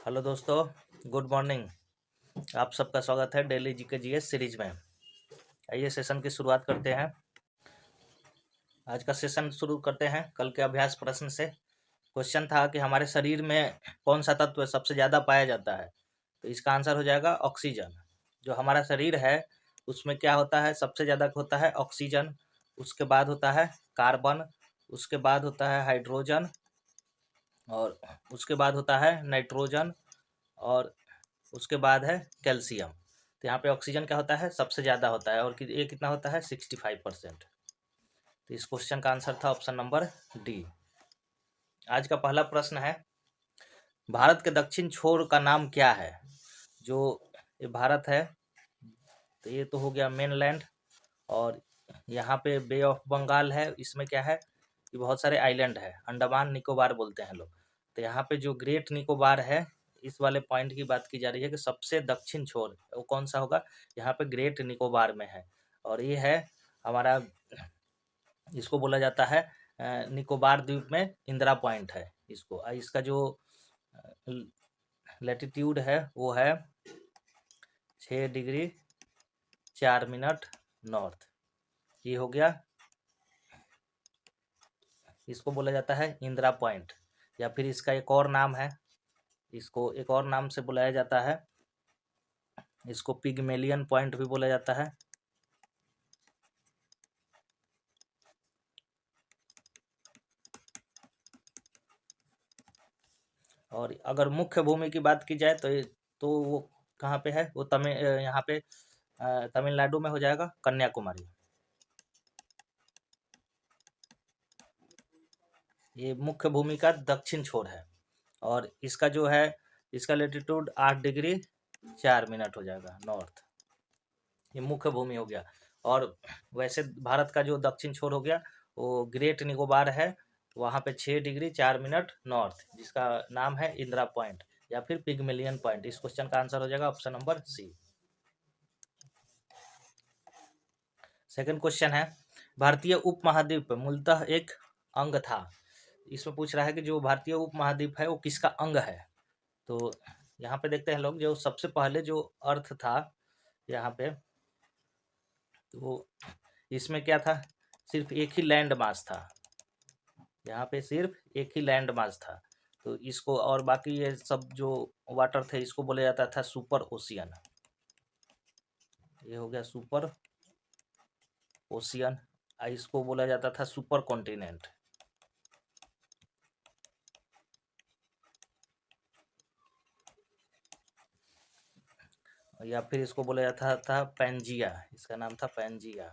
Hello दोस्तों, good morning. आप सबका स्वागत है डेली जीके जीएस सीरीज में। आइए सेशन की शुरुआत करते हैं। आज का सेशन शुरू करते हैं कल के अभ्यास प्रश्न से। क्वेश्चन था कि हमारे शरीर में कौन सा तत्व सबसे ज़्यादा पाया जाता है। तो इसका आंसर हो जाएगा ऑक्सीजन। जो हमारा शरीर है उसमें क्या होता है, सबसे ज़्यादा होता है ऑक्सीजन, उसके बाद होता है कार्बन, उसके बाद होता है हाइड्रोजन, और उसके बाद होता है नाइट्रोजन, और उसके बाद है कैल्शियम। तो यहाँ पे ऑक्सीजन क्या होता है, सबसे ज़्यादा होता है, और ये कितना होता है 65%। तो इस क्वेश्चन का आंसर था ऑप्शन नंबर डी। आज का पहला प्रश्न है, भारत के दक्षिण छोर का नाम क्या है। जो ये भारत है तो ये तो हो गया मेनलैंड, और यहाँ पे बे ऑफ बंगाल है, इसमें क्या है कि बहुत सारे आइलैंड है, अंडमान निकोबार बोलते हैं लोग। तो यहाँ पे जो ग्रेट निकोबार है, इस वाले पॉइंट की बात की जा रही है कि सबसे दक्षिण छोर वो कौन सा होगा, यहाँ पे ग्रेट निकोबार में है। और ये है हमारा, इसको बोला जाता है निकोबार द्वीप में इंदिरा पॉइंट है इसको। इसका जो लैटिट्यूड है वो है 6 डिग्री 4 मिनट नॉर्थ। ये हो गया, इसको बोला जाता है इंदिरा पॉइंट, या फिर इसका एक और नाम है, इसको एक और नाम से बुलाया जाता है, इसको पिगमेलियन पॉइंट भी बोला जाता है। और अगर मुख्य भूमि की बात की जाए तो वो कहाँ पे है, वो यहाँ पे तमिलनाडु में हो जाएगा, कन्याकुमारी। ये मुख्य भूमि का दक्षिण छोर है, और इसका जो है, इसका लेटीट्यूड 8 डिग्री 4 मिनट हो जाएगा नॉर्थ। ये मुख्य भूमि हो गया। और वैसे भारत का जो दक्षिण छोर हो गया वो ग्रेट निकोबार है, वहाँ पे 6 डिग्री 4 मिनट नॉर्थ, जिसका नाम है इंदिरा पॉइंट या फिर पिगमेलियन पॉइंट। इस क्वेश्चन का आंसर हो जाएगा option number C. Second question है, भारतीय उपमहाद्वीप मूलतः एक अंग था। इसमें पूछ रहा है कि जो भारतीय उपमहाद्वीप है वो किसका अंग है। तो यहाँ पे देखते हैं लोग, जो सबसे पहले जो अर्थ था यहाँ पे, तो इसमें क्या था, सिर्फ एक ही लैंड मास था, यहाँ पे सिर्फ एक ही लैंड मास था। तो इसको, और बाकी ये सब जो वाटर थे इसको बोला जाता था सुपर ओशियन। ये हो गया सुपर ओशियन, इसको बोला जाता था सुपर कॉन्टिनेंट। या फिर इसको बोला जाता था पैंजिया, इसका नाम था पैंजिया।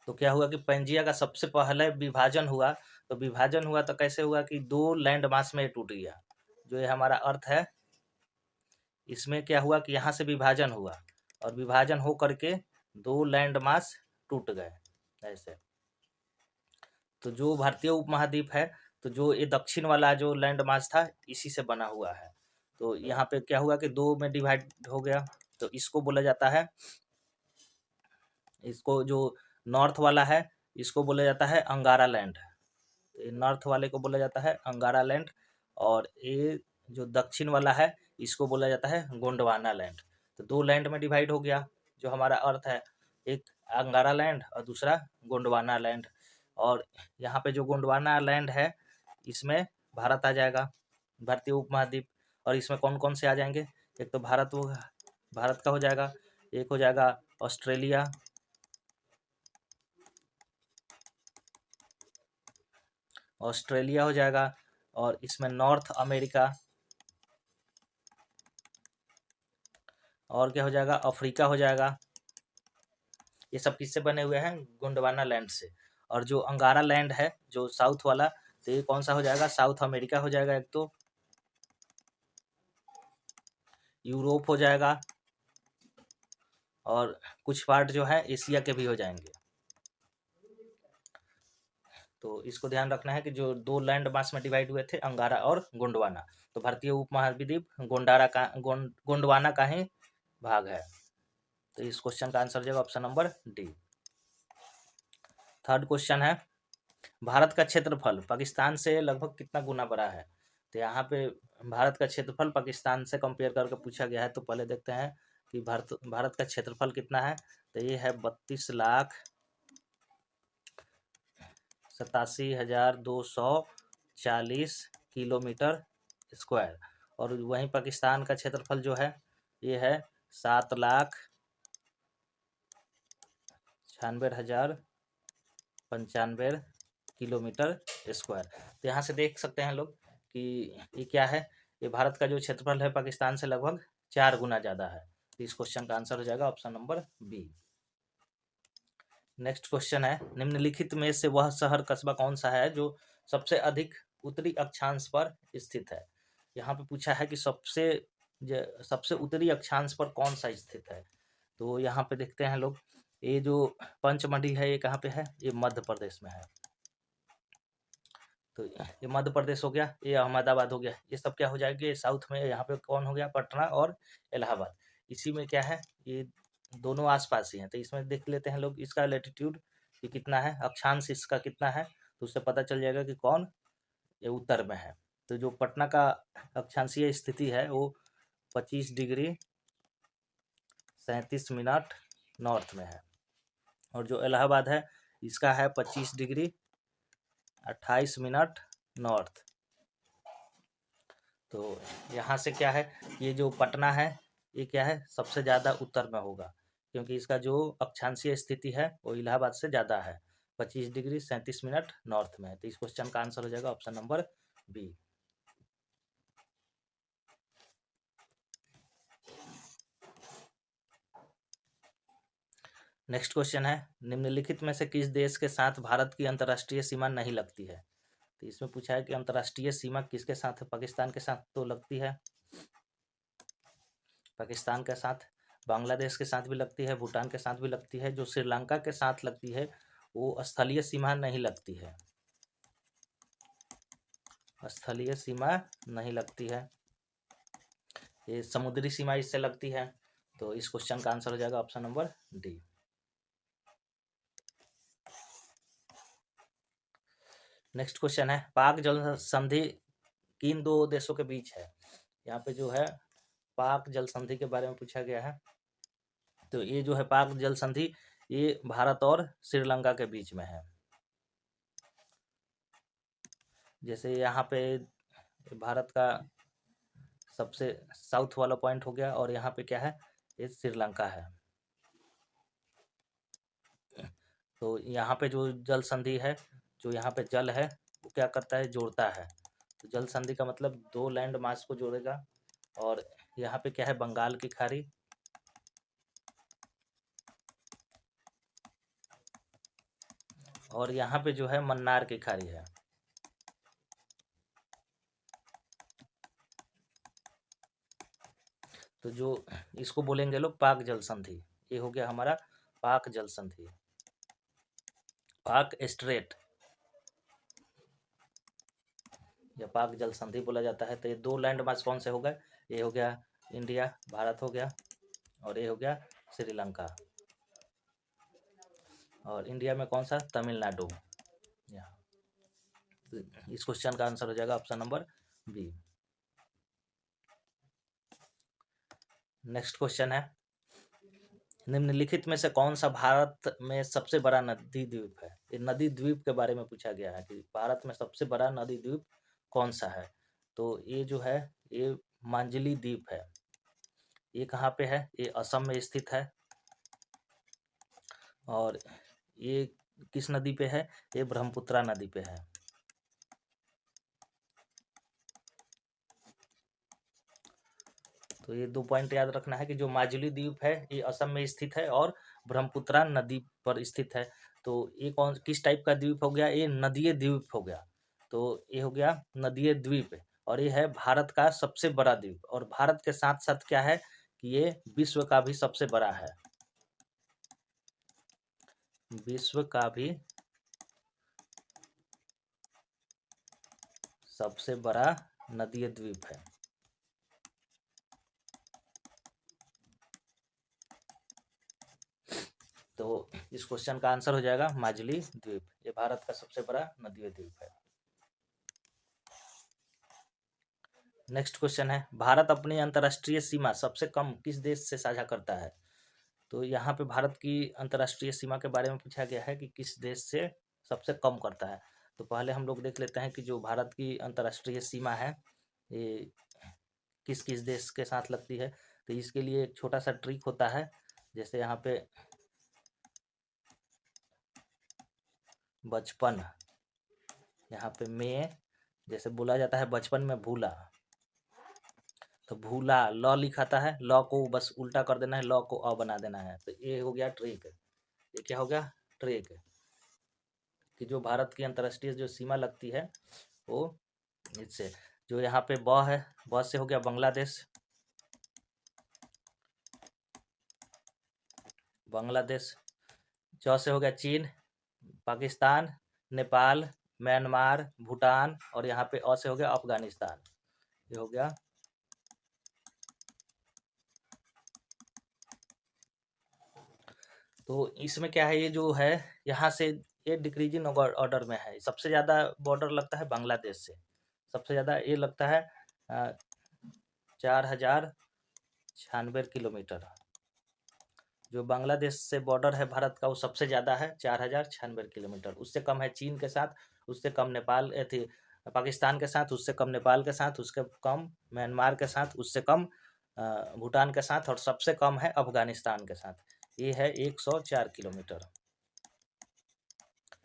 तो क्या हुआ कि पैंजिया का सबसे पहले विभाजन हुआ, तो विभाजन हुआ तो कैसे हुआ कि 2 लैंड मास में टूट गया। जो ये हमारा अर्थ है, इसमें क्या हुआ कि यहाँ से विभाजन हुआ, और विभाजन हो करके 2 लैंड मास टूट गए ऐसे। तो जो भारतीय उपमहाद्वीप है, तो जो ये दक्षिण वाला जो लैंड मास था इसी से बना हुआ है। तो यहाँ पे क्या हुआ कि 2 में डिवाइड हो गया, तो इसको बोला जाता है, इसको जो नॉर्थ वाला है इसको बोला जाता है अंगारा लैंड। नॉर्थ वाले को बोला जाता है अंगारा लैंड, और ये जो दक्षिण वाला है इसको बोला जाता है गोंडवाना लैंड। तो 2 लैंड में डिवाइड हो गया जो हमारा अर्थ है, एक अंगारा लैंड और दूसरा गोंडवाना लैंड। और यहाँ पे जो गोंडवाना लैंड है इसमें भारत आ जाएगा, भारतीय उपमहाद्वीप। और इसमें कौन कौन से आ जाएंगे, एक तो भारत का हो जाएगा, एक हो जाएगा ऑस्ट्रेलिया, ऑस्ट्रेलिया हो जाएगा, और इसमें नॉर्थ अमेरिका, और क्या हो जाएगा अफ्रीका हो जाएगा। ये सब किससे बने हुए हैं, गोंडवाना लैंड से। और जो अंगारा लैंड है जो साउथ वाला, तो ये कौन सा हो जाएगा, साउथ अमेरिका हो जाएगा, एक तो यूरोप हो जाएगा, और कुछ पार्ट जो है एशिया के भी हो जाएंगे। तो इसको ध्यान रखना है कि जो 2 लैंड मास में डिवाइड हुए थे अंगारा और गोंडवाना, तो भारतीय उपमहाद्वीप गोंडवाना का ही भाग है। तो इस क्वेश्चन का आंसर हो जाएगा option number D. Third question है, भारत का क्षेत्रफल पाकिस्तान से लगभग कितना गुना बड़ा है। तो यहाँ पे भारत का क्षेत्रफल पाकिस्तान से कंपेयर करके पूछा गया है। तो पहले देखते हैं कि भारत का क्षेत्रफल कितना है। तो ये है 32,87,240 किलोमीटर स्क्वायर। और वहीं पाकिस्तान का क्षेत्रफल जो है ये है 7,96,095 किलोमीटर स्क्वायर। तो यहाँ से देख सकते हैं लोग कि ये क्या है, ये भारत का जो क्षेत्रफल है पाकिस्तान से लगभग 4 गुना ज़्यादा है। तो इस क्वेश्चन का आंसर हो जाएगा option number B. Next question है, निम्नलिखित में से वह शहर कस्बा कौन सा है जो सबसे अधिक उत्तरी अक्षांश पर स्थित है। यहाँ पे पूछा है कि सबसे उत्तरी अक्षांश पर कौन सा स्थित है। तो यहाँ पे देखते हैं लोग, ये जो पंचमढ़ी है ये कहाँ पे है, ये मध्य प्रदेश में है। तो ये मध्य प्रदेश हो गया, ये अहमदाबाद हो गया, ये सब क्या हो जाएगा, साउथ में। यहाँ पे कौन हो गया, पटना और इलाहाबाद। इसी में क्या है, ये दोनों आसपास ही हैं। तो इसमें देख लेते हैं लोग इसका लैटिट्यूड ये कितना है, अक्षांश इसका कितना है, तो उससे पता चल जाएगा कि कौन ये उत्तर में है। तो जो पटना का अक्षांशीय स्थिति है वो 25 डिग्री 37 मिनट नॉर्थ में है। और जो इलाहाबाद है इसका है 25 डिग्री 28 मिनट नॉर्थ। तो यहाँ से क्या है, ये जो पटना है ये क्या है, सबसे ज़्यादा उत्तर में होगा, क्योंकि इसका जो अक्षांशीय स्थिति है वो इलाहाबाद से ज़्यादा है, 25 डिग्री 37 मिनट नॉर्थ में है। तो इस क्वेश्चन का आंसर हो जाएगा option number B. Next question है, निम्नलिखित में से किस देश के साथ भारत की अंतर्राष्ट्रीय सीमा नहीं लगती है। तो इसमें पूछा है कि अंतर्राष्ट्रीय सीमा किसके साथ है, पाकिस्तान के साथ तो लगती है, पाकिस्तान के साथ, बांग्लादेश के साथ भी लगती है, भूटान के साथ भी लगती है। जो श्रीलंका के साथ लगती है वो स्थलीय सीमा नहीं लगती है, स्थलीय सीमा नहीं लगती है, ये समुद्री सीमा इससे लगती है। तो इस क्वेश्चन का आंसर हो जाएगा option number D. Next question है, पाक जल संधि किन दो देशों के बीच है। यहाँ पे जो है पाक जल संधि के बारे में पूछा गया है। तो ये जो है पाक जल संधि ये भारत और श्रीलंका के बीच में है। जैसे यहाँ पे भारत का सबसे साउथ वाला पॉइंट हो गया और यहाँ पे क्या है, ये श्रीलंका है। तो यहाँ पे जो जल संधि है, जो यहाँ पे जल है वो क्या करता है, जोड़ता है। तो जल संधि का मतलब दो लैंड मास को जोड़ेगा। और यहाँ पे क्या है, बंगाल की खाड़ी और यहाँ पे जो है मन्नार की खाड़ी है। तो जो इसको बोलेंगे लोग पाक जल संधि, ये हो गया हमारा पाक जल संधि, पाक स्ट्रेट या पाक जल संधि बोला जाता है। तो ये दो लैंड मास कौन से हो गए, ये हो गया इंडिया भारत हो गया और ये हो गया श्रीलंका। और इंडिया में कौन सा, तमिलनाडु। यहाँ तो इस क्वेश्चन का आंसर हो जाएगा option number B. Next question है, निम्नलिखित में से कौन सा भारत में सबसे बड़ा नदी द्वीप है। ये नदी द्वीप के बारे में पूछा गया है कि भारत में सबसे बड़ा नदी द्वीप कौन सा है। तो ये जो है ये मांजली द्वीप है। ये कहाँ पे है, ये असम में स्थित है। और ये किस नदी पे है, ये ब्रह्मपुत्रा नदी पे है। तो ये 2 पॉइंट याद रखना है कि जो माजुली द्वीप है ये असम में स्थित है और ब्रह्मपुत्रा नदी पर स्थित है। तो ये किस टाइप का द्वीप हो गया, ये नदीय द्वीप हो गया। तो ये हो गया नदीय द्वीप और ये है भारत का सबसे बड़ा द्वीप। और भारत के साथ साथ क्या है कि ये विश्व का भी सबसे बड़ा है, विश्व का भी सबसे बड़ा नदीय द्वीप है। तो इस क्वेश्चन का आंसर हो जाएगा माजुली द्वीप, ये भारत का सबसे बड़ा नदीय द्वीप है। नेक्स्ट क्वेश्चन है, भारत अपनी अंतर्राष्ट्रीय सीमा सबसे कम किस देश से साझा करता है? तो यहाँ पे भारत की अंतर्राष्ट्रीय सीमा के बारे में पूछा गया है कि किस देश से सबसे कम करता है। तो पहले हम लोग देख लेते हैं कि जो भारत की अंतर्राष्ट्रीय सीमा है ये किस किस देश के साथ लगती है। तो इसके लिए एक छोटा सा ट्रिक होता है, जैसे यहाँ पे बचपन, यहाँ पे में जैसे बोला जाता है बचपन में भूला, तो भूला ल लिखाता है, ल को बस उल्टा कर देना है, ल को अ बना देना है। तो ये हो गया ट्रिक। ये क्या हो गया? ट्रिक। कि जो भारत की अंतर्राष्ट्रीय जो सीमा लगती है वो इससे, जो यहाँ पे ब है, ब से हो गया बांग्लादेश, बांग्लादेश। च से हो गया चीन, पाकिस्तान, नेपाल, म्यांमार, भूटान, और यहाँ पे अ से हो गया अफगानिस्तान। ये हो गया। तो इसमें क्या है, ये जो है यहाँ से ये डिक्रीजिंग ऑर्डर में है। सबसे ज़्यादा बॉर्डर लगता है बांग्लादेश से, सबसे ज़्यादा ये लगता है 4096 किलोमीटर। जो बांग्लादेश से बॉर्डर है भारत का वो सबसे ज़्यादा है 4096 किलोमीटर। उससे कम है चीन के साथ, उससे कम नेपाल थी पाकिस्तान के साथ, उससे कम नेपाल के साथ, उसके कम म्यांमार के साथ, उससे कम भूटान के साथ, और सबसे कम है अफगानिस्तान के साथ। ये है 104 किलोमीटर।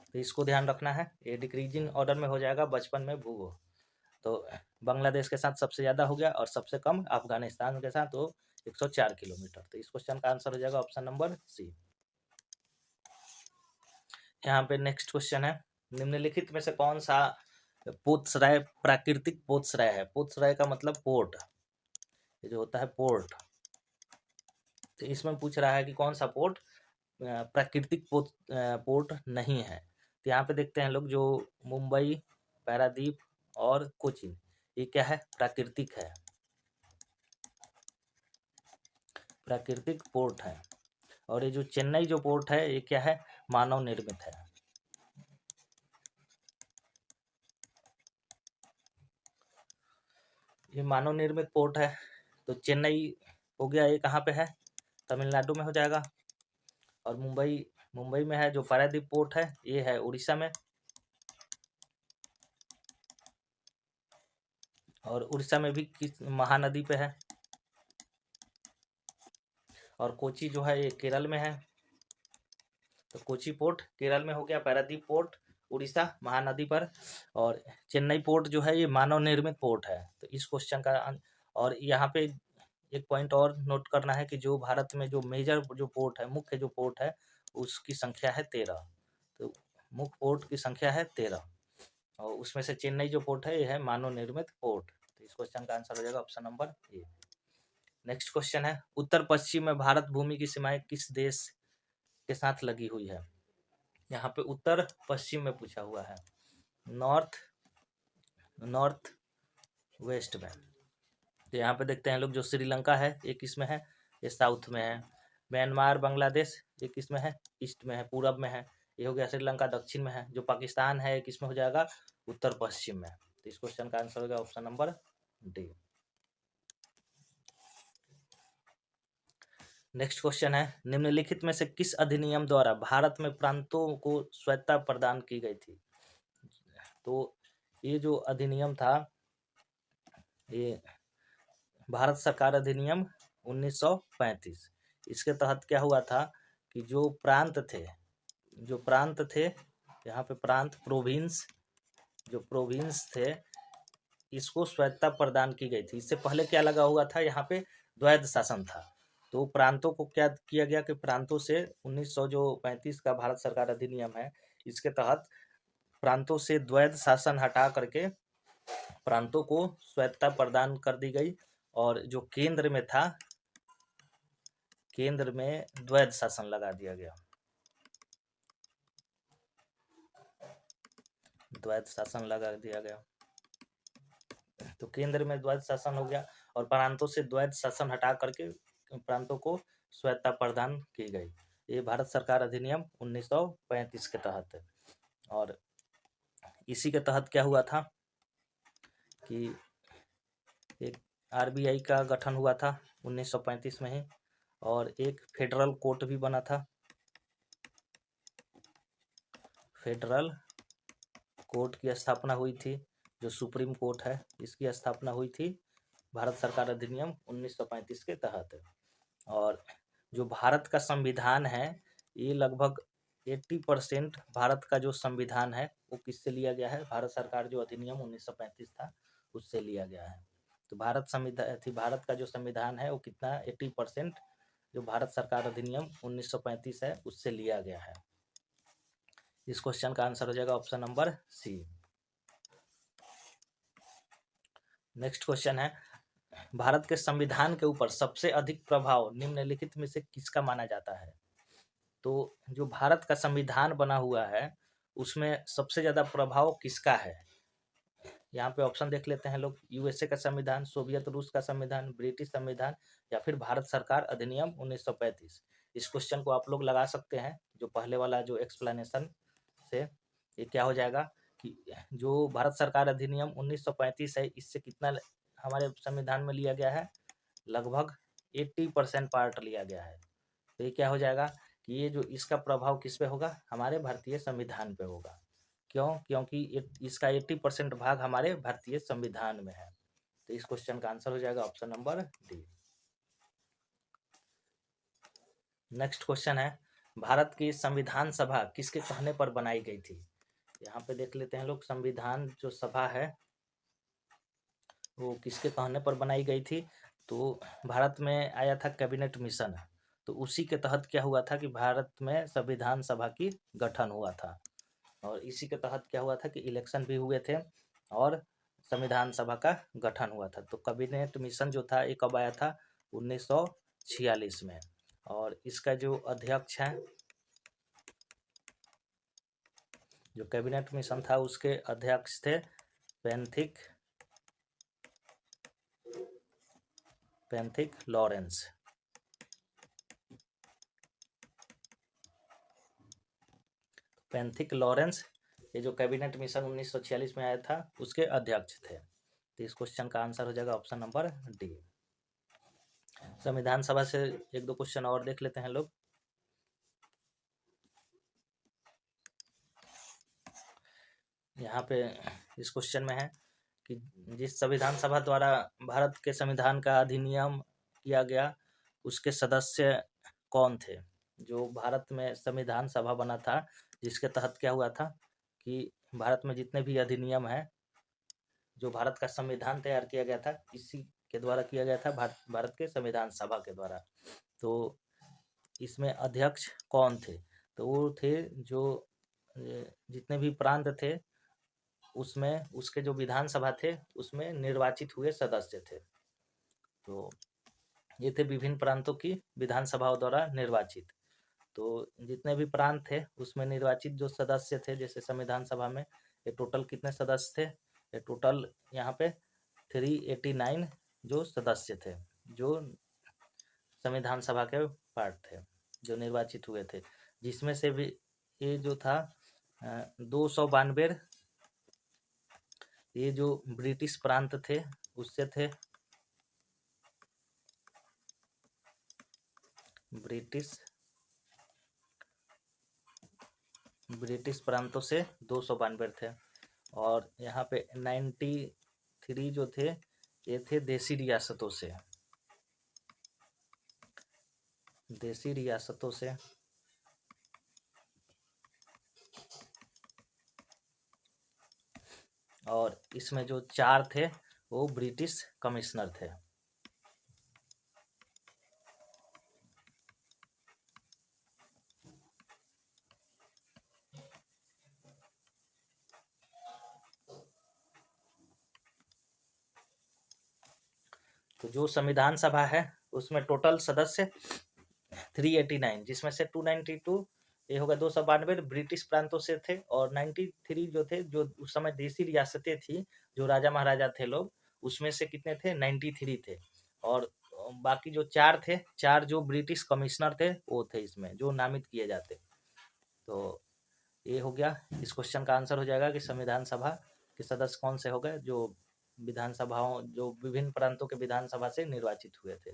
तो इसको ध्यान रखना है, ये डिक्रीजिंग ऑर्डर में हो जाएगा बचपन में भूगो। तो बांग्लादेश के साथ सबसे ज़्यादा हो गया और सबसे कम अफगानिस्तान के साथ वो 104 किलोमीटर। तो इस क्वेश्चन का आंसर हो जाएगा ऑप्शन नंबर सी। यहाँ पे नेक्स्ट क्वेश्चन है, निम्नलिखित में से कौन सा पोत्सराय प्राकृतिक पोत्सराय है? पोत्सराय का मतलब पोर्ट, ये जो होता है पोर्ट। तो इसमें पूछ रहा है कि कौन सा पोर्ट प्राकृतिक पोर्ट नहीं है। तो यहाँ पे देखते हैं लोग, जो मुंबई, पारादीप और कोचीन, ये क्या है? प्राकृतिक है, प्राकृतिक पोर्ट है। और ये जो चेन्नई जो पोर्ट है ये क्या है? मानव निर्मित है। ये मानव निर्मित पोर्ट है। तो चेन्नई हो गया, ये कहाँ पे है? तमिलनाडु में हो जाएगा। और मुंबई, मुंबई में है। जो पारादीप पोर्ट है ये है उड़ीसा में, और उड़ीसा में भी किस महानदी पे है। और कोची जो है ये केरल में है। तो कोची पोर्ट केरल में हो गया, पारादीप पोर्ट उड़ीसा महानदी पर, और चेन्नई पोर्ट जो है ये मानव निर्मित पोर्ट है। तो इस क्वेश्चन का और यहाँ पे एक पॉइंट और नोट करना है कि जो भारत में जो मेजर जो पोर्ट है, मुख्य जो पोर्ट है, उसकी संख्या है 13। तो मुख्य पोर्ट की संख्या है 13, और उसमें से चेन्नई जो पोर्ट है ये है मानव निर्मित पोर्ट। तो इस क्वेश्चन का आंसर हो जाएगा option number A. Next question है, उत्तर पश्चिम में भारत भूमि की सीमाएं किस देश के साथ लगी हुई है? यहाँ पे उत्तर पश्चिम में पूछा हुआ है, नॉर्थ नॉर्थ वेस्ट में। तो यहाँ पे देखते हैं लोग, जो श्रीलंका है ये किस में है? ये साउथ में है। म्यांमार, बांग्लादेश ये किस में है? ईस्ट में है, पूरब में है। ये हो गया श्रीलंका, दक्षिण में है। जो पाकिस्तान है ये किस में हो जाएगा? उत्तर पश्चिम में। तो इस क्वेश्चन का आंसर होगा option number D. Next question है, निम्नलिखित में से किस अधिनियम द्वारा भारत में प्रांतों को स्वायत्तता प्रदान की गई थी? तो ये जो अधिनियम था ये भारत सरकार अधिनियम 1935। इसके तहत क्या हुआ था कि जो प्रांत थे, यहाँ पे प्रांत, प्रोविंस, जो प्रोविंस थे इसको स्वायत्तता प्रदान की गई थी। इससे पहले क्या लगा हुआ था? यहाँ पे द्वैध शासन था। तो प्रांतों को क्या किया गया कि प्रांतों से 1935 का भारत सरकार अधिनियम है, इसके तहत प्रांतों से द्वैध शासन हटा करके प्रांतों को स्वायत्तता प्रदान कर दी गई। और जो केंद्र में था, केंद्र में द्वैध शासन लगा दिया गया, द्वैध शासन लगा दिया गया। तो केंद्र में द्वैध शासन हो गया और प्रांतों से द्वैध शासन हटा करके प्रांतों को स्वायत्तता प्रदान की गई। ये भारत सरकार अधिनियम 1935 के तहत है। और इसी के तहत क्या हुआ था कि एक आरबीआई का गठन हुआ था 1935 में ही, और एक फेडरल कोर्ट भी बना था। फेडरल कोर्ट की स्थापना हुई थी, जो सुप्रीम कोर्ट है, इसकी स्थापना हुई थी भारत सरकार अधिनियम 1935 के तहत। और जो भारत का संविधान है, ये लगभग 80% भारत का जो संविधान है वो किससे लिया गया है? भारत सरकार जो अधिनियम 1935 था उससे लिया गया है। तो भारत का जो संविधान है वो कितना 80% जो भारत सरकार अधिनियम 1935 है उससे लिया गया है। इस क्वेश्चन का आंसर हो जाएगा option number C. Next question है, भारत के संविधान के ऊपर सबसे अधिक प्रभाव निम्नलिखित में से किसका माना जाता है? तो जो भारत का संविधान बना हुआ है उसमें सबसे ज़्यादा प्रभाव किसका है? यहाँ पे ऑप्शन देख लेते हैं लोग। यूएसए का संविधान, सोवियत रूस का संविधान, ब्रिटिश संविधान, या फिर भारत सरकार अधिनियम 1935। इस क्वेश्चन को आप लोग लगा सकते हैं जो पहले वाला जो एक्सप्लेनेशन से। ये क्या हो जाएगा कि जो भारत सरकार अधिनियम 1935 है, इससे कितना हमारे संविधान में लिया गया है? लगभग 80% पार्ट लिया गया है। तो ये क्या हो जाएगा कि ये जो इसका प्रभाव किस पे होगा? हमारे भारतीय संविधान पे होगा। क्यों? क्योंकि इसका 80% भाग हमारे भारतीय संविधान में है। तो इस क्वेश्चन का आंसर हो जाएगा option number D. Next question है, भारत की संविधान सभा किसके कहने पर बनाई गई थी? यहाँ पे देख लेते हैं लोग, संविधान जो सभा है वो किसके कहने पर बनाई गई थी? तो भारत में आया था कैबिनेट मिशन, तो उसी के तहत क्या हुआ था कि भारत में संविधान सभा की गठन हुआ था, और इसी के तहत क्या हुआ था कि इलेक्शन भी हुए थे और संविधान सभा का गठन हुआ था। तो कैबिनेट मिशन जो था ये कब आया था? 1946 में। और इसका जो अध्यक्ष है, जो कैबिनेट मिशन था उसके अध्यक्ष थे पेंथिक लॉरेंस। पेंथिक लॉरेंस, ये जो कैबिनेट मिशन 1946 में आया था उसके अध्यक्ष थे। तो इस क्वेश्चन का आंसर हो जाएगा ऑप्शन नंबर डी। संविधान सभा से एक दो क्वेश्चन और देख लेते हैं लोग। यहाँ पे इस क्वेश्चन में है कि जिस संविधान सभा द्वारा भारत के संविधान का अधिनियम किया गया उसके सदस्य कौन थे? जो भारत में संविधान सभा बना था जिसके तहत क्या हुआ था कि भारत में जितने भी अधिनियम है, जो भारत का संविधान तैयार किया गया था इसी के द्वारा किया गया था, भारत के संविधान सभा के द्वारा। तो इसमें अध्यक्ष कौन थे? तो वो थे जो जितने भी प्रांत थे उसमें उसके जो विधानसभा थे उसमें निर्वाचित हुए सदस्य थे। तो ये थे विभिन्न प्रांतों की विधानसभाओं द्वारा निर्वाचित। तो जितने भी प्रांत थे उसमें निर्वाचित जो सदस्य थे, जैसे संविधान सभा में ये टोटल कितने सदस्य थे? ये टोटल यहाँ पे 389 जो सदस्य थे जो संविधान सभा के पार्ट थे, जो निर्वाचित हुए थे, जिसमें से भी ये जो था 292 ये जो ब्रिटिश प्रांत थे उससे थे। ब्रिटिश प्रांतों से 292 थे, और यहाँ पे 93 जो थे ये थे देसी रियासतों से। और इसमें जो 4 थे वो ब्रिटिश कमिश्नर थे। तो जो संविधान सभा है उसमें टोटल सदस्य 389, जिसमें से 292 ये होगा 292 ब्रिटिश प्रांतों से थे, और 93 जो थे जो उस समय देसी रियासतें थी, जो राजा महाराजा थे लोग, उसमें से कितने थे? 93 थे। और बाकी जो 4 थे, 4 जो ब्रिटिश कमिश्नर थे वो थे इसमें जो नामित किए जाते। तो ये हो गया। इस क्वेश्चन का आंसर हो जाएगा कि संविधान सभा के सदस्य कौन से हो गए? जो विधानसभाओं, जो विभिन्न प्रांतों के विधानसभा से निर्वाचित हुए थे।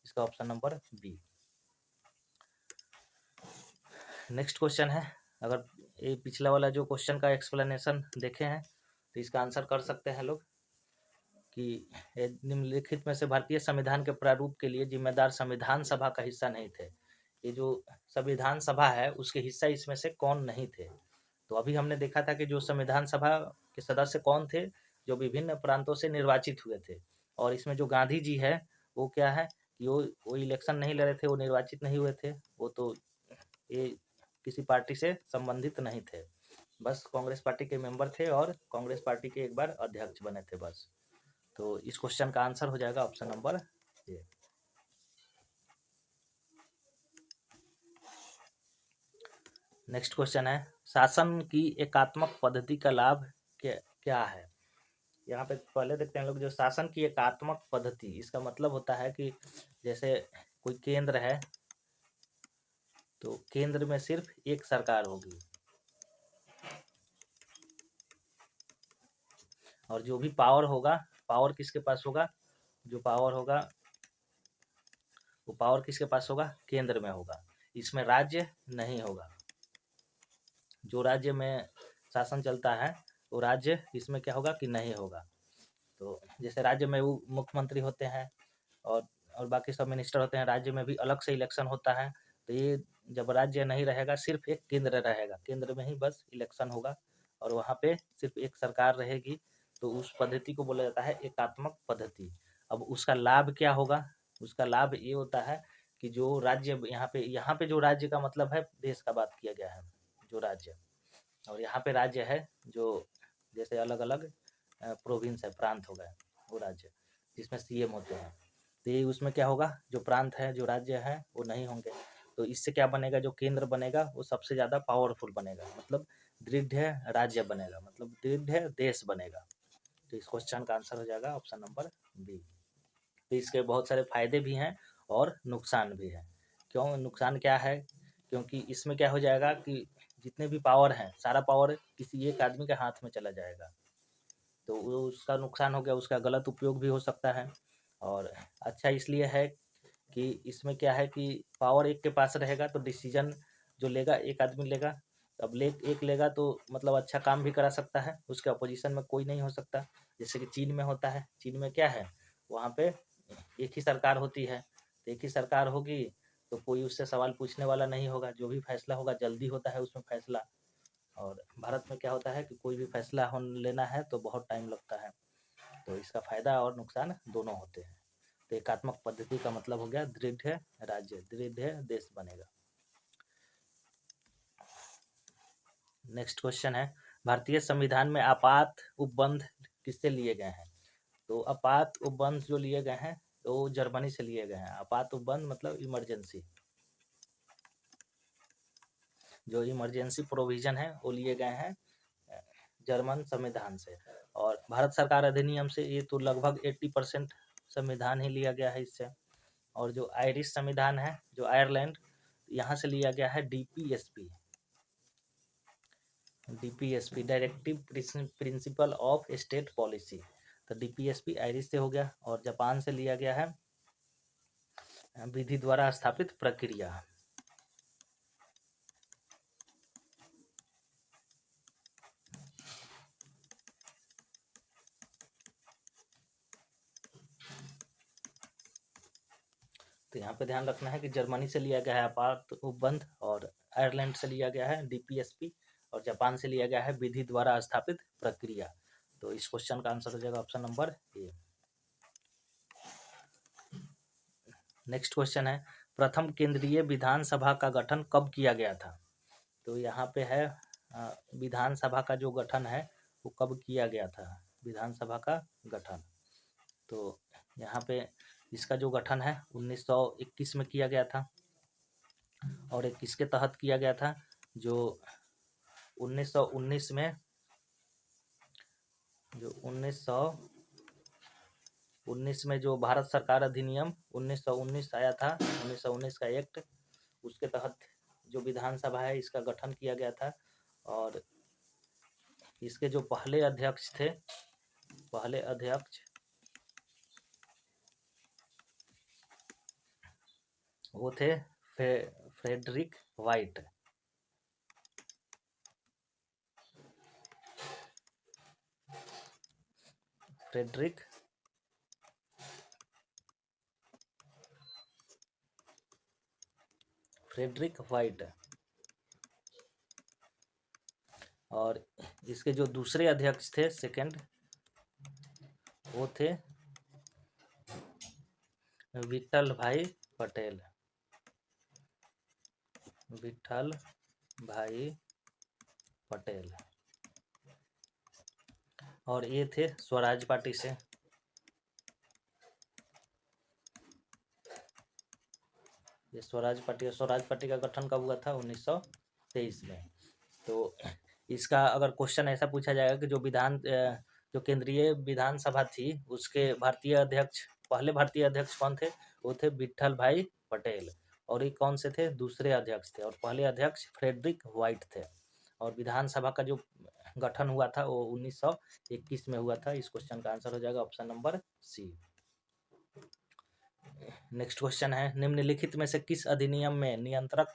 इसका option number B. Next question है, अगर ये पिछला वाला जो क्वेश्चन का एक्सप्लेनेशन देखे हैं तो इसका आंसर कर सकते हैं लोग कि निम्नलिखित में से भारतीय संविधान के प्रारूप के लिए जिम्मेदार संविधान सभा का हिस्सा नहीं थे। ये जो संविधान सभा है उसके हिस्सा इसमें से कौन नहीं थे? तो अभी हमने देखा था कि जो संविधान सभा के सदस्य कौन थे, जो विभिन्न प्रांतों से निर्वाचित हुए थे। और इसमें जो गांधी जी है वो क्या है कि वो इलेक्शन नहीं लड़े थे, वो निर्वाचित नहीं हुए थे, वो तो ये किसी पार्टी से संबंधित नहीं थे, बस कांग्रेस पार्टी के मेंबर थे और कांग्रेस पार्टी के एक बार अध्यक्ष बने थे बस। तो इस क्वेश्चन का आंसर हो जाएगा option number A. Next question है, शासन की एकात्मक पद्धति का लाभ क्या है? यहाँ पे पहले देखते हैं लोग, जो शासन की एकात्मक पद्धति, इसका मतलब होता है कि जैसे कोई केंद्र है तो केंद्र में सिर्फ एक सरकार होगी और जो भी पावर होगा, पावर किसके पास होगा? जो पावर होगा वो पावर किसके पास होगा? केंद्र में होगा। इसमें राज्य नहीं होगा। जो राज्य में शासन चलता है वो राज्य इसमें क्या होगा कि नहीं होगा। तो जैसे राज्य में वो मुख्यमंत्री होते हैं और बाकी सब मिनिस्टर होते हैं, राज्य में भी अलग से इलेक्शन होता है। तो ये जब राज्य नहीं रहेगा, सिर्फ एक केंद्र रहेगा, केंद्र में ही बस इलेक्शन होगा और वहाँ पे सिर्फ एक सरकार रहेगी। तो उस पद्धति को बोला जाता है एकात्मक पद्धति। अब उसका लाभ क्या होगा? उसका लाभ ये होता है कि जो राज्य यहाँ पे जो राज्य का मतलब है देश का बात किया गया है, जो राज्य, और यहाँ पे राज्य है जो जैसे अलग अलग प्रोविंस है, प्रांत हो गए, वो राज्य जिसमें सीएम होते हैं। तो ये उसमें क्या होगा, जो प्रांत है, जो राज्य है वो नहीं होंगे। तो इससे क्या बनेगा, जो केंद्र बनेगा वो सबसे ज़्यादा पावरफुल बनेगा, मतलब दृढ़ राज्य बनेगा, मतलब दृढ़ देश बनेगा। तो इस क्वेश्चन का आंसर हो जाएगा ऑप्शन नंबर बी। तो इसके बहुत सारे फायदे भी हैं और नुकसान भी है। क्यों नुकसान क्या है? क्योंकि इसमें क्या हो जाएगा कि जितने भी पावर हैं, सारा पावर किसी एक आदमी के हाथ में चला जाएगा। तो वो उसका नुकसान हो गया, उसका गलत उपयोग भी हो सकता है। और अच्छा इसलिए है कि इसमें क्या है कि पावर एक के पास रहेगा तो डिसीजन जो लेगा एक आदमी लेगा। अब एक लेगा तो मतलब अच्छा काम भी करा सकता है, उसके अपोजिशन में कोई नहीं हो सकता। जैसे कि चीन में होता है, चीन में क्या है, वहाँ पे एक ही सरकार होती है। तो एक ही सरकार होगी तो कोई उससे सवाल पूछने वाला नहीं होगा, जो भी फैसला होगा जल्दी होता है उसमें फैसला। और भारत में क्या होता है कि कोई भी फैसला लेना है तो बहुत टाइम लगता है। तो इसका फायदा और नुकसान दोनों होते हैं। तो एकात्मक पद्धति का मतलब हो गया दृढ़ राज्य, दृढ़ देश बनेगा। नेक्स्ट क्वेश्चन है, भारतीय संविधान में आपात उपबंध किससे लिए गए हैं? तो आपात उपबंध जो लिए गए हैं तो जर्मनी से लिए गए हैं। आपात उपबंध मतलब इमरजेंसी, जो इमरजेंसी प्रोविजन है वो लिए गए हैं जर्मन संविधान से। और भारत सरकार अधिनियम से ये तो लगभग 80% संविधान ही लिया गया है इससे। और जो आयरिश संविधान है, जो आयरलैंड, यहाँ से लिया गया है DPSP, directive principle of state policy. तो डीपीएसपी आयरिश से हो गया। और जापान से लिया गया है विधि द्वारा स्थापित प्रक्रिया। तो यहाँ पे ध्यान रखना है कि जर्मनी से लिया गया है आपात उपबंध, और आयरलैंड से लिया गया है डीपीएसपी, और जापान से लिया गया है विधि द्वारा स्थापित प्रक्रिया। तो इस क्वेश्चन का आंसर हो जाएगा option number A. Next question है, प्रथम केंद्रीय विधानसभा का गठन कब किया गया था? तो यहाँ पे है विधानसभा का जो गठन है वो कब किया गया था, विधानसभा का गठन। तो यहाँ पे इसका जो गठन है 1921 में किया गया था। और एक किसके तहत किया गया था, जो 1919 में, जो 1919 में जो भारत सरकार अधिनियम 1919 आया था, 1919 का एक्ट, उसके तहत जो विधानसभा है इसका गठन किया गया था। और इसके जो पहले अध्यक्ष थे पहले अध्यक्ष वो थे फ्रेडरिक वाइट। Frederick white. और इसके जो दूसरे अध्यक्ष थे सेकंड, वो थे विट्ठल भाई पटेल। विट्ठल भाई पटेल। और ये थे स्वराज पार्टी से। ये स्वराज पार्टी का गठन कब हुआ था? 1923 में। तो इसका अगर क्वेश्चन ऐसा पूछा जाएगा कि जो केंद्रीय विधानसभा थी उसके पहले भारतीय अध्यक्ष कौन थे? वो थे विट्ठल भाई पटेल। और ये कौन से थे? दूसरे अध्यक्ष थे। और पहले अध्यक्ष फ्रेडरिक वाइट थे। और विधानसभा का जो गठन हुआ था वो 1921 में हुआ था। इस क्वेश्चन का आंसर हो जाएगा option number C. Next question है, निम्नलिखित में से किस अधिनियम में नियंत्रक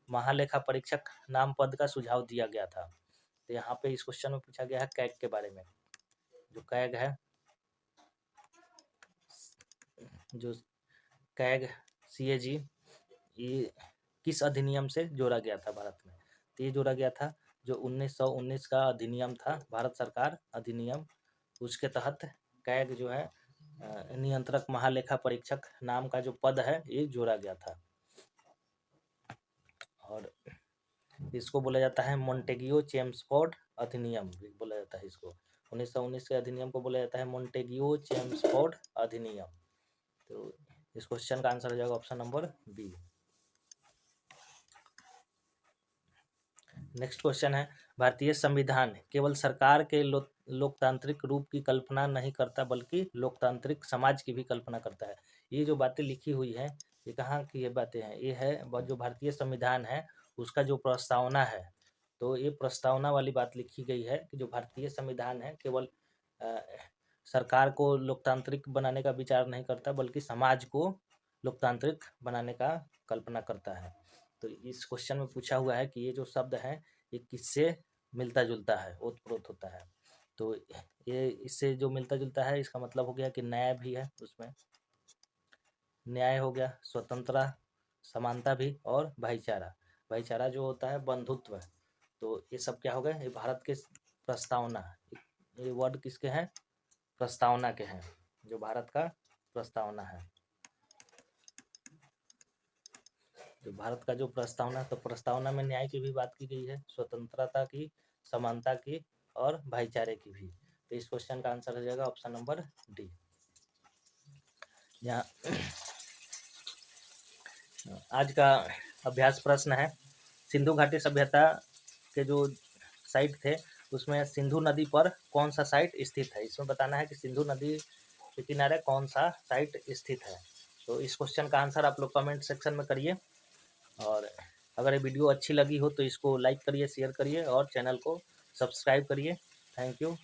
महालेखा परीक्षक नाम पद का सुझाव दिया गया था? तो यहाँ पे इस क्वेश्चन में पूछा गया है कैग के बारे में। जो कैग है, जो कैग CAG, ये किस अधिनियम से जोड़ा गया था भारत में? तो ये जोड़ा गया था जो 1919 का अधिनियम था, भारत सरकार अधिनियम, उसके तहत कैग जो है नियंत्रक महालेखा परीक्षक नाम का जो पद है ये जोड़ा गया था। और इसको बोला जाता है मोंटेगियो चेम्सफोर्ड अधिनियम भी बोला जाता है इसको। 1919 के अधिनियम को बोला जाता है मोंटेगियो चेम्सफोर्ड अधिनियम। तो इस क्वेश्चन का आंसर हो जाएगा option number B. Next question है, भारतीय संविधान केवल सरकार के लोकतांत्रिक रूप की कल्पना नहीं करता बल्कि लोकतांत्रिक समाज की भी कल्पना करता है। ये जो बातें लिखी हुई है ये कहाँ की ये बातें हैं? ये है जो भारतीय संविधान है उसका जो प्रस्तावना है। तो ये प्रस्तावना वाली बात लिखी गई है कि जो भारतीय संविधान है केवल सरकार को लोकतांत्रिक बनाने का विचार नहीं करता बल्कि समाज को लोकतांत्रिक बनाने का कल्पना करता है। तो इस क्वेश्चन में पूछा हुआ है कि ये जो शब्द है ये किससे मिलता जुलता है, ओतप्रोत होता है? तो ये इससे जो मिलता जुलता है इसका मतलब हो गया कि न्याय भी है उसमें। न्याय हो गया, स्वतंत्रता, समानता भी, और भाईचारा। भाईचारा जो होता है बंधुत्व। तो ये सब क्या हो गए? ये भारत के प्रस्तावना, ये वर्ड किसके हैं? प्रस्तावना के हैं, जो भारत का प्रस्तावना है। जो भारत का जो प्रस्तावना, तो प्रस्तावना में न्याय की भी बात की गई है, स्वतंत्रता की, समानता की और भाईचारे की भी। तो इस क्वेश्चन का आंसर हो जाएगा ऑप्शन नंबर डी। यहाँ आज का अभ्यास प्रश्न है, सिंधु घाटी सभ्यता के जो साइट थे उसमें सिंधु नदी पर कौन सा साइट स्थित है? इसमें बताना है कि सिंधु नदी के किनारे कौन सा साइट स्थित है। तो इस क्वेश्चन का आंसर आप लोग कमेंट सेक्शन में करिए। और अगर ये वीडियो अच्छी लगी हो तो इसको लाइक करिए, शेयर करिए और चैनल को सब्सक्राइब करिए। Thank you.